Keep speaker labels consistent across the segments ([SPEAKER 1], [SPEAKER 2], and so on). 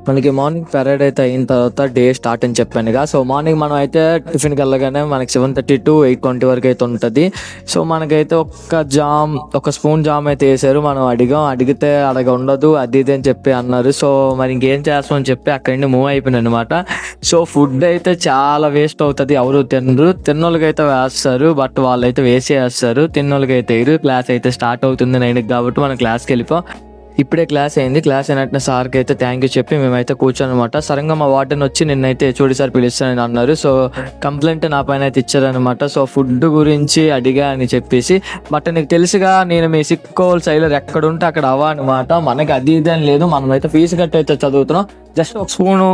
[SPEAKER 1] మనకి morning parade అయితే అయిన తర్వాత డే స్టార్ట్ అని చెప్పానుగా. సో మార్నింగ్ మనం అయితే టిఫిన్కి వెళ్ళగానే మనకి 7:30 to 8:20 వరకు అయితే ఉంటుంది. సో మనకైతే ఒక స్పూన్ జామ్ అయితే వేసారు. మనం అడిగితే అడగ ఉండదు అది ఇది అని చెప్పి అన్నారు. సో మరి ఇంకేం చేస్తామని చెప్పి అక్కడి నుండి మూవ్ అయిపోయింది అనమాట. సో ఫుడ్ అయితే చాలా వేస్ట్ అవుతుంది, ఎవరు తినరు. తిన్నోళ్ళకి అయితే వేస్తారు, బట్ వాళ్ళైతే వేసేస్తారు. తిన్నోళ్ళకి అయితే క్లాస్ అయితే స్టార్ట్ అవుతుంది 9కి కాబట్టి మనం క్లాస్కి వెళ్ళిపో. ఇప్పుడే క్లాస్ అయింది. క్లాస్ అయినట్టు సార్కి అయితే థ్యాంక్ యూ చెప్పి మేమైతే కూర్చొని అనమాట. సడన్గా మా వార్డెన్ వచ్చి నిన్నైతే చూడి సార్ పిలుస్తానని అన్నారు. సో కంప్లైంట్ నా పైన అయితే ఇచ్చారనమాట. సో ఫుడ్ గురించి అడిగా అని చెప్పేసి. బట్ నీకు తెలుసుగా, నేను మీ సిక్కోల్ సైలర్ ఎక్కడ ఉంటే అక్కడ అవ్వ అనమాట. మనకి అది ఇది అని లేదు, మనమైతే ఫీజు కట్టి అయితే చదువుతున్నాం. జస్ట్ ఒక స్పూను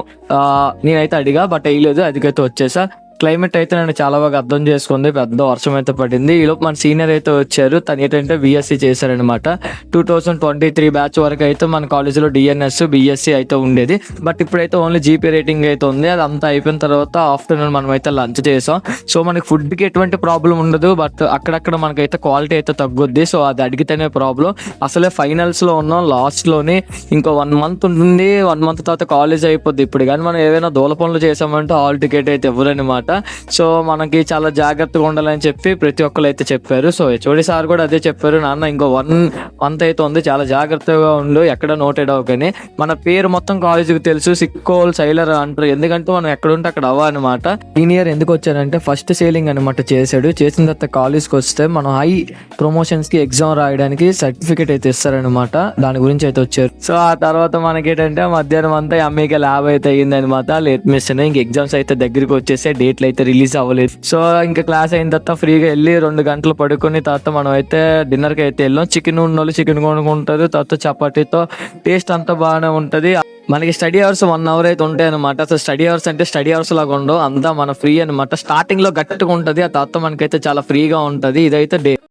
[SPEAKER 1] నేనైతే అడిగా, బట్ వేయలేదు. అదికైతే వచ్చేసా. క్లైమేట్ అయితే నేను చాలా బాగా అర్థం చేసుకుంది. పెద్ద వర్షం అయితే పడింది. ఈలోపు మన సీనియర్ అయితే వచ్చారు. తను ఏంటంటే బిఎస్సి చేశారనమాట. 2023 బ్యాచ్ వరకు అయితే మన కాలేజీలో డిఎన్ఎస్ బిఎస్సి అయితే ఉండేది. బట్ ఇప్పుడైతే ఓన్లీ జీపీ రేటింగ్ అయితే ఉంది. అదంతా అయిపోయిన తర్వాత ఆఫ్టర్నూన్ మనం అయితే లంచ్ చేసాం. సో మనకి ఫుడ్కి ఎటువంటి ప్రాబ్లం ఉండదు, బట్ అక్కడక్కడ మనకైతే క్వాలిటీ అయితే తగ్గుద్ది. సో అది అడిగితేనే ప్రాబ్లం. అసలే ఫైనల్స్లో ఉన్నాం, లాస్ట్లోని ఇంకో 1 month ఉంటుంది. 1 month తర్వాత కాలేజ్ అయిపోద్ది. ఇప్పుడు కానీ మనం ఏవైనా దూల పనులు చేసామంటే హాల్ టికెట్ అయితే ఇవ్వరనమాట. సో మనకి చాలా జాగ్రత్తగా ఉండాలని చెప్పి ప్రతి ఒక్కరు అయితే చెప్పారు. సో హెచ్ఓడి సార్ కూడా అదే చెప్పారు, నాన్న ఇంకో 1 month అయితే ఉంది, చాలా జాగ్రత్తగా ఉండు, ఎక్కడ నోటెడ్ అవ్వకని. మన పేరు మొత్తం కాలేజీకి తెలుసు, సిక్కోల్ సైలర్ అంటారు. ఎందుకంటే మనం ఎక్కడ ఉంటే అక్కడ అవ్వ అనమాట. సీనియర్ ఎందుకు వచ్చారంటే ఫస్ట్ సేలింగ్ అనమాట చేశాడు. చేసిన తర్వాత కాలేజ్కి వస్తే మనం హై ప్రమోషన్స్ కి ఎగ్జామ్ రాయడానికి సర్టిఫికేట్ అయితే ఇస్తారనమాట. దాని గురించి అయితే వచ్చారు. సో ఆ తర్వాత మనకేంటంటే మధ్యాహ్నం అంతా అమ్మకి ల్యాబ్ అయితే అయ్యింది అనమాట. లేట్ మిస్ ఇంక ఎగ్జామ్స్ అయితే దగ్గరికి వచ్చేసే, డేట్లు అయితే రిలీజ్ అవ్వలేదు. సో ఇంకా క్లాస్ అయిన తర్వాత ఫ్రీగా వెళ్ళి 2 గంటలు పడుకుని తర్వాత మనం అయితే డిన్నర్కి అయితే వెళ్ళాం. చికెన్ ఉన్నోళ్ళు చికెన్ కొనుక్కుంటారు. తర్వాత చపాతీతో టేస్ట్ అంతా బాగానే ఉంటుంది. మనకి స్టడీ అవర్స్ 1 hour అయితే ఉంటాయి అనమాట. సో స్టడీ అవర్స్ అంటే స్టడీ అవర్స్ లాగా ఉండవు, అంతా మన ఫ్రీ అనమాట. స్టార్టింగ్ లో గట్టిగా ఉంటుంది, ఆ తర్వాత మనకైతే చాలా ఫ్రీగా ఉంటుంది. ఇదైతే డే